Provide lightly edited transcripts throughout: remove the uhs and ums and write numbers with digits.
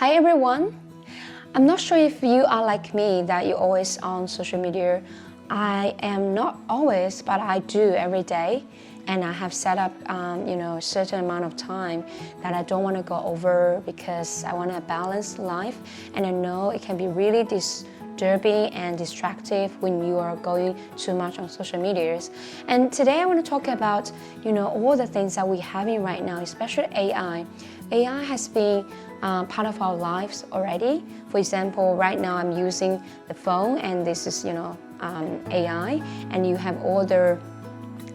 Hi everyone! I'm not sure if you are like me that you're always on social media. I am not always, but I do every day. And I have set up a certain amount of time that I don't want to go over because I want a balanced life. And I know it can be really disturbing and distracting when you are going too much on social medias. And today I want to talk about all the things that we're having right now, especially AI. AI has been part of our lives already. For example, right now I'm using the phone, and this is AI, and you have all the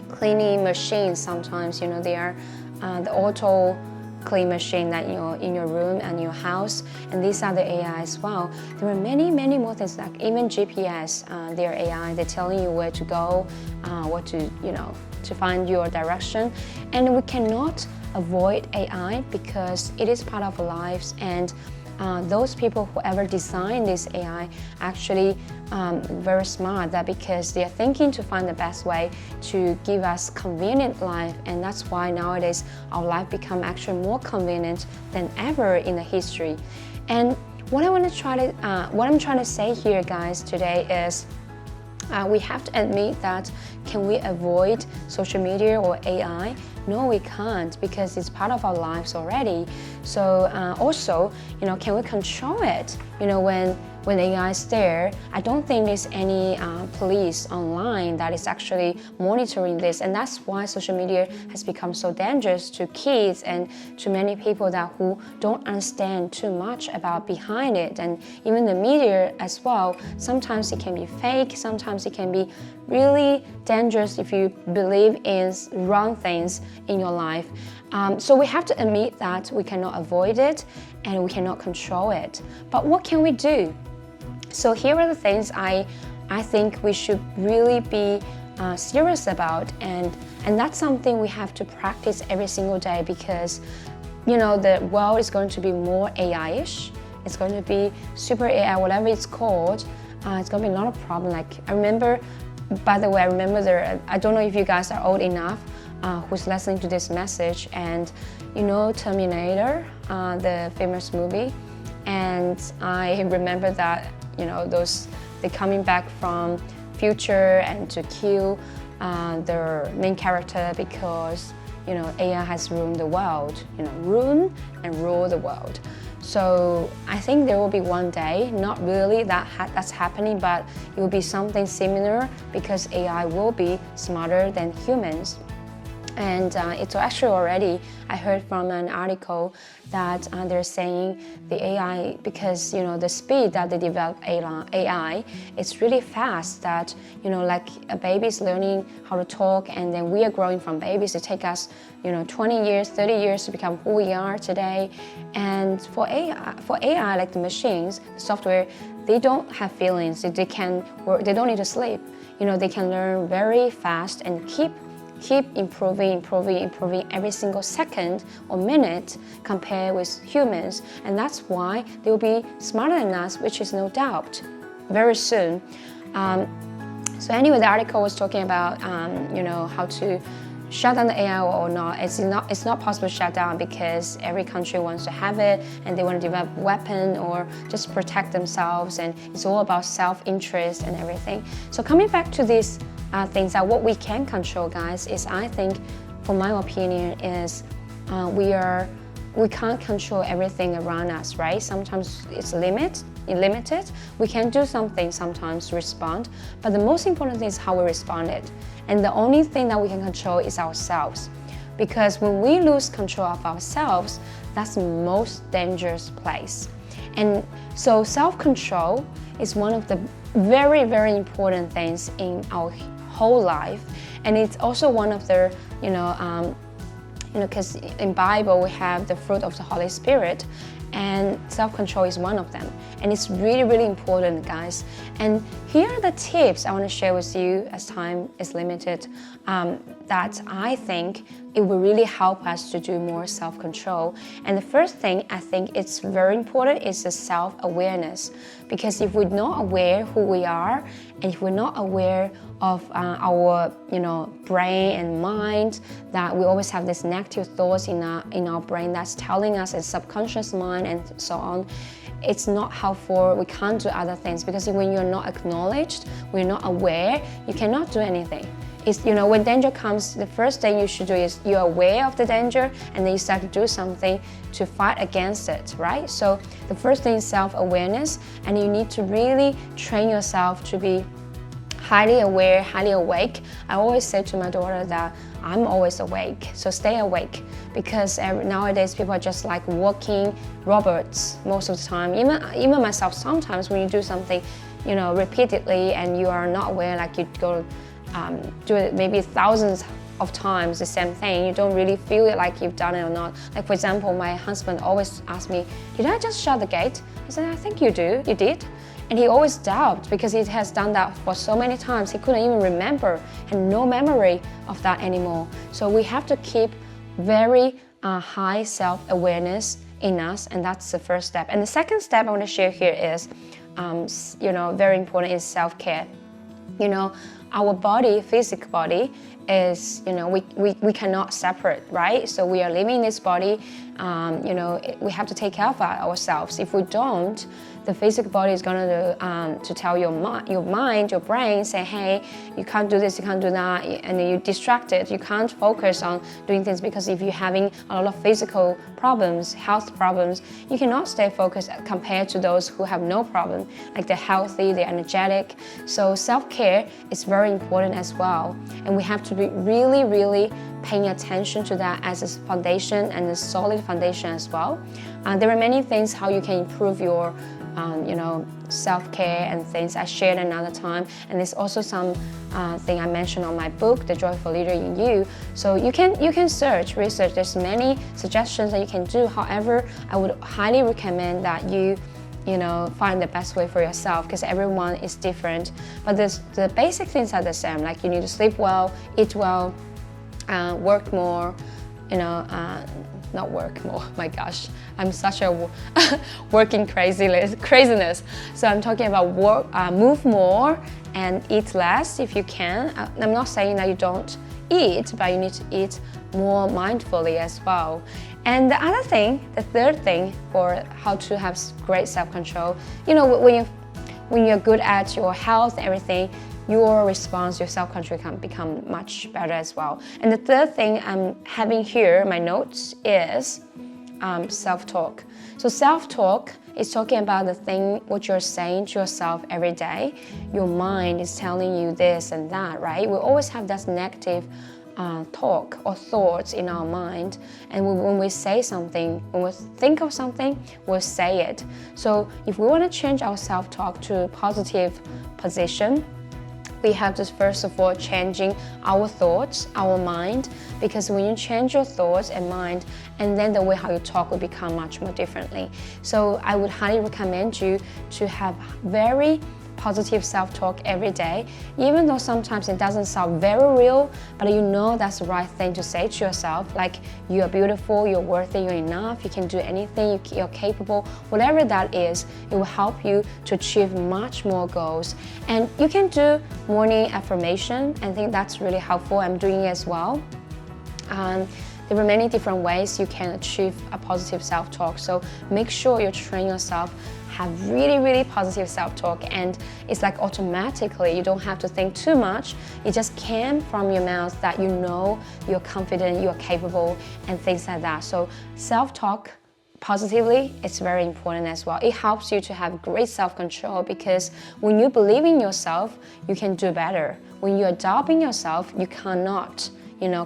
cleaning machines. Sometimes they are the auto clean machine that in your room and your house, and these are the AI as well. There are many more things, like even GPS. They're AI. They're telling you where to go, what to find your direction, and we cannot avoid AI because it is part of our lives. And those people who ever designed this AI actually very smart, that because they are thinking to find the best way to give us convenient life, and that's why nowadays our life become actually more convenient than ever in the history. And what I'm trying to say here, guys, today is we have to admit that can we avoid social media or AI? No, we can't, because it's part of our lives already. So also, can we control it? When AI is there, I don't think there's any police online that is actually monitoring this, and that's why social media has become so dangerous to kids and to many people who don't understand too much about behind it, and even the media as well. Sometimes it can be fake, sometimes it can be really dangerous if you believe in wrong things in your life. So we have to admit that we cannot avoid it and we cannot control it. But what can we do? So here are the things I think we should really be serious about, and that's something we have to practice every single day, because the world is going to be more AI-ish. It's going to be super AI, whatever it's called. It's going to be a lot of problems. Like I remember I don't know if you guys are old enough who's listening to this message, and Terminator, the famous movie, and I remember that they're coming back from future and to kill their main character because AI has ruined the world, ruin and rule the world. So I think there will be one day, not really that's happening, but it will be something similar, because AI will be smarter than humans. And it's actually already, I heard from an article that they're saying the AI, because the speed that they develop AI, it's really fast, that like a baby's learning how to talk, and then we are growing from babies. It takes us 20 years, 30 years to become who we are today. And for AI, like the machines, the software, they don't have feelings. They can work, they don't need to sleep. They can learn very fast and keep improving every single second or minute compared with humans. And that's why they will be smarter than us, which is no doubt, very soon. So anyway, the article was talking about how to shut down the AI or not. It's not possible to shut down, because every country wants to have it, and they want to develop a weapon or just protect themselves, and it's all about self-interest and everything. So coming back to these things that what we can control, guys, is, I think, for my opinion, is we can't control everything around us, right? Sometimes it's limited. We can do something sometimes to respond, but the most important thing is how we respond it. And the only thing that we can control is ourselves, because when we lose control of ourselves, that's the most dangerous place. And so self-control is one of the very important things in our whole life, and it's also one of the because in Bible we have the fruit of the Holy Spirit, and self-control is one of them, and it's really important, guys. And here are the tips I want to share with you, as time is limited, that I think it will really help us to do more self-control. And the first thing I think it's very important is the self-awareness, because if we're not aware who we are, and if we're not aware of our brain and mind, that we always have these negative thoughts in our brain that's telling us, in subconscious mind and so on, it's not helpful. We can't do other things, because when you're not acknowledged, when you're not aware, you cannot do anything. It's, when danger comes, the first thing you should do is you're aware of the danger, and then you start to do something to fight against it, right? So the first thing is self-awareness, and you need to really train yourself to be highly aware, highly awake. I always say to my daughter that I'm always awake, so stay awake, because nowadays people are just like walking robots most of the time. Even myself, sometimes when you do something, repeatedly, and you are not aware, like you go do it maybe thousands of times, the same thing, you don't really feel it like you've done it or not. Like, for example, my husband always asks me, did I just shut the gate? I said, I think you did. And he always doubts, because he has done that for so many times, he couldn't even remember, and no memory of that anymore. So we have to keep very high self-awareness in us, and that's the first step. And the second step I want to share here is, very important, is self-care. Our body, physical body, is, we cannot separate, right? So we are living in this body, we have to take care of ourselves. If we don't, the physical body is going to tell your mind, your brain, say, hey, you can't do this, you can't do that, and then you're distracted. You can't focus on doing things, because if you're having a lot of physical problems, health problems, you cannot stay focused compared to those who have no problem, like they're healthy, they're energetic. So self-care is very important as well, and we have to be really, really paying attention to that as a foundation, and a solid foundation as well. There are many things how you can improve your self-care and things I shared another time, and there's also some thing I mentioned on my book, The Joyful Leader in You. So you can research. There's many suggestions that you can do. However, I would highly recommend that you find the best way for yourself, because everyone is different. But the basic things are the same. Like, you need to sleep well, eat well, work more, not work more, my gosh, I'm such a working craziness. So I'm talking about move more and eat less if you can. I'm not saying that you don't eat, but you need to eat more mindfully as well. And the other thing, the third thing for how to have great self-control, when you're good at your health and everything, your response, your self-control can become much better as well. And the third thing I'm having here, my notes, is self-talk. So self-talk is talking about what you're saying to yourself every day. Your mind is telling you this and that, right? We always have that negative talk or thoughts in our mind, and when we say something, when we think of something, we'll say it. So if we want to change our self-talk to a positive position, we have to first of all changing our thoughts, our mind, because when you change your thoughts and mind, and then the way how you talk will become much more differently. So I would highly recommend you to have very positive self-talk every day, even though sometimes it doesn't sound very real, but that's the right thing to say to yourself, like you are beautiful, you're worthy, you're enough, you can do anything, you're capable, whatever that is. It will help you to achieve much more goals. And you can do morning affirmation. I think that's really helpful. I'm doing it as well. There are many different ways you can achieve a positive self-talk, so make sure you train yourself have really, really positive self-talk, and it's like automatically, you don't have to think too much. It just came from your mouth that you're confident, you're capable, and things like that. So self-talk positively, it's very important as well. It helps you to have great self-control, because when you believe in yourself, you can do better. When you're doubting yourself, you cannot,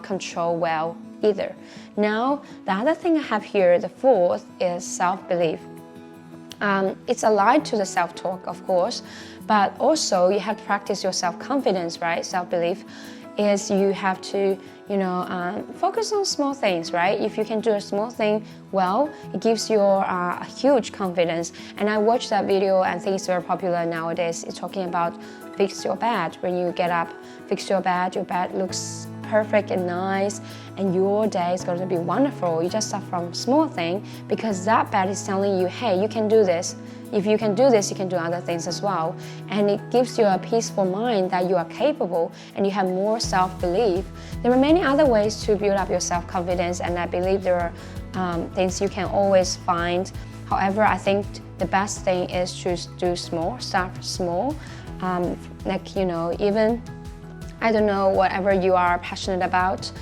control well either. Now, the other thing I have here, the fourth, is self-belief. It's aligned to the self-talk, of course, but also you have to practice your self-confidence, right? Self-belief is you have to, focus on small things, right? If you can do a small thing well, it gives you a huge confidence. And I watched that video, and I think it's very popular nowadays. It's talking about fix your bed. When you get up, fix your bed looks perfect and nice, and your day is going to be wonderful. You just start from small thing, because that bed is telling you, hey, you can do this. If you can do this, you can do other things as well. And it gives you a peaceful mind that you are capable and you have more self-belief. There are many other ways to build up your self-confidence, and I believe there are things you can always find. However, I think the best thing is to do small, start small. Like, you know, even, I don't know, whatever you are passionate about.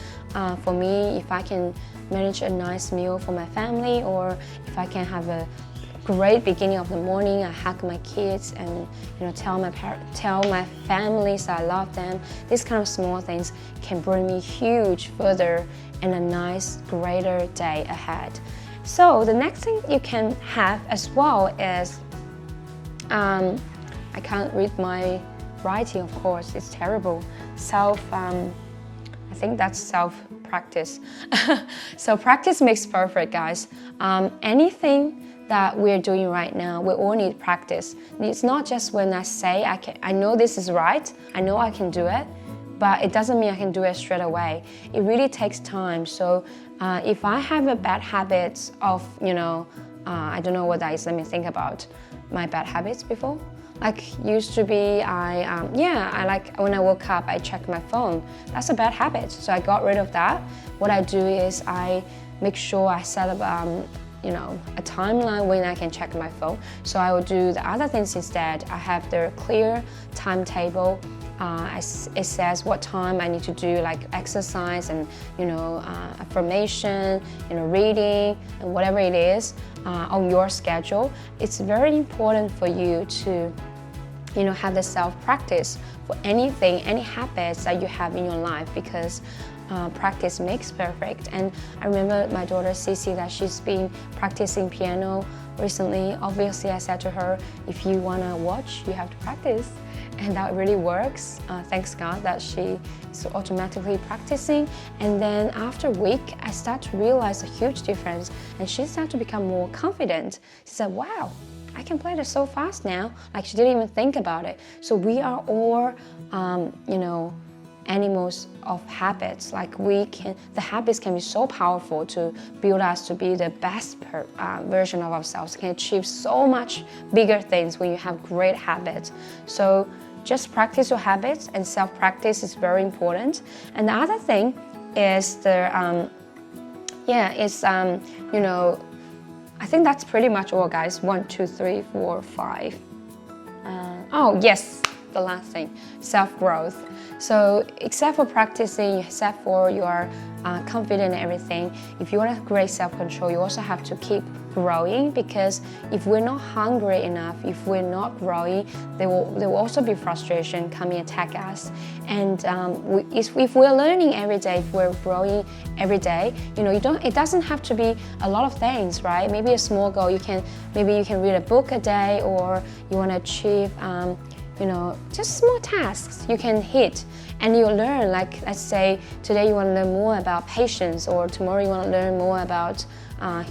For me, if I can manage a nice meal for my family, or if I can have a great beginning of the morning, I hug my kids and, you know, tell my families I love them. These kind of small things can bring me huge further and a nice, greater day ahead. So the next thing you can have as well is, I can't read my writing, of course, it's terrible. I think that's self-practice. So practice makes perfect, guys. Anything that we're doing right now, we all need practice. It's not just when I say I know this is right, I know I can do it, but it doesn't mean I can do it straight away. It really takes time. So if I have a bad habit of, you know, I don't know what that is, let me think about my bad habits before. Like used to be, I like when I woke up, I check my phone. That's a bad habit, so I got rid of that. What I do is I make sure I set up you know, a timeline when I can check my phone. So I will do the other things instead. I have the clear timetable. It says what time I need to do like exercise and, you know, affirmation, you know, reading and whatever it is on your schedule. It's very important for you to, you know, have the self-practice for anything, any habits that you have in your life, because practice makes perfect. And I remember my daughter Cici, that she's been practicing piano recently. Obviously, I said to her, if you want to watch, you have to practice. And that really works. Thanks God that she is automatically practicing. And then after a week, I start to realize a huge difference. And she started to become more confident. She said, wow, I can play this so fast now. Like she didn't even think about it. So we are all, you know, animals of habits. Like the habits can be so powerful to build us to be the best version of ourselves. Can achieve so much bigger things when you have great habits. So just practice your habits, and self-practice is very important. And the other thing is you know, I think that's pretty much all, guys. 1, 2, 3, 4, 5. Oh yes, the last thing, self-growth. So except for practicing, except for your confident and everything, if you want to great self-control, you also have to keep growing, because if we're not hungry enough, if we're not growing, there will also be frustration coming attack us. And if we're learning every day, if we're growing every day, you know, it doesn't have to be a lot of things, right? Maybe a small goal. Maybe you can read a book a day, or you want to achieve you know, just small tasks you can hit, and you'll learn. Like, let's say today you want to learn more about patience, or tomorrow you want to learn more about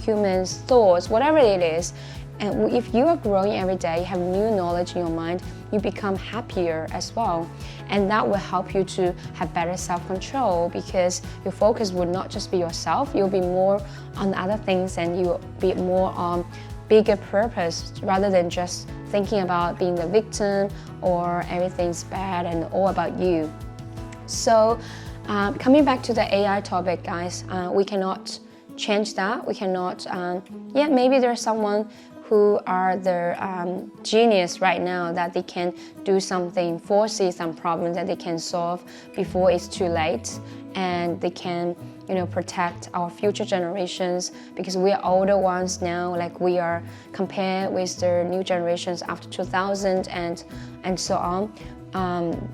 human thoughts, whatever it is. And if you are growing every day, you have new knowledge in your mind, you become happier as well. And that will help you to have better self-control, because your focus will not just be yourself, you'll be more on other things, and you'll be more on bigger purpose, rather than just thinking about being the victim or everything's bad and all about you. So coming back to the AI topic, guys, we cannot change that. We cannot, maybe there's someone who are the genius right now, that they can do something, foresee some problems that they can solve before it's too late, and they can, you know, protect our future generations, because we are older ones now. Like, we are compared with the new generations after 2000 and so on.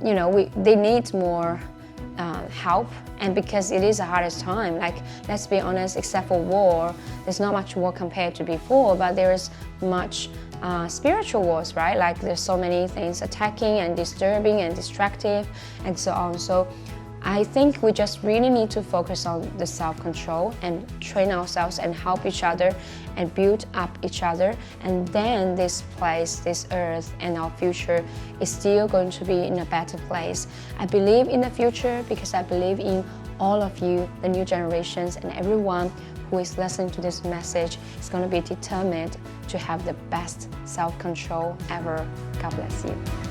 You know, they need more help, and because it is the hardest time. Like, let's be honest, except for war, there's not much war compared to before, but there is much spiritual wars, right? Like, there's so many things attacking and disturbing and distractive and so on. So I think we just really need to focus on the self-control and train ourselves and help each other and build up each other. And then this place, this earth, and our future is still going to be in a better place. I believe in the future because I believe in all of you, the new generations, and everyone who is listening to this message is going to be determined to have the best self-control ever. God bless you.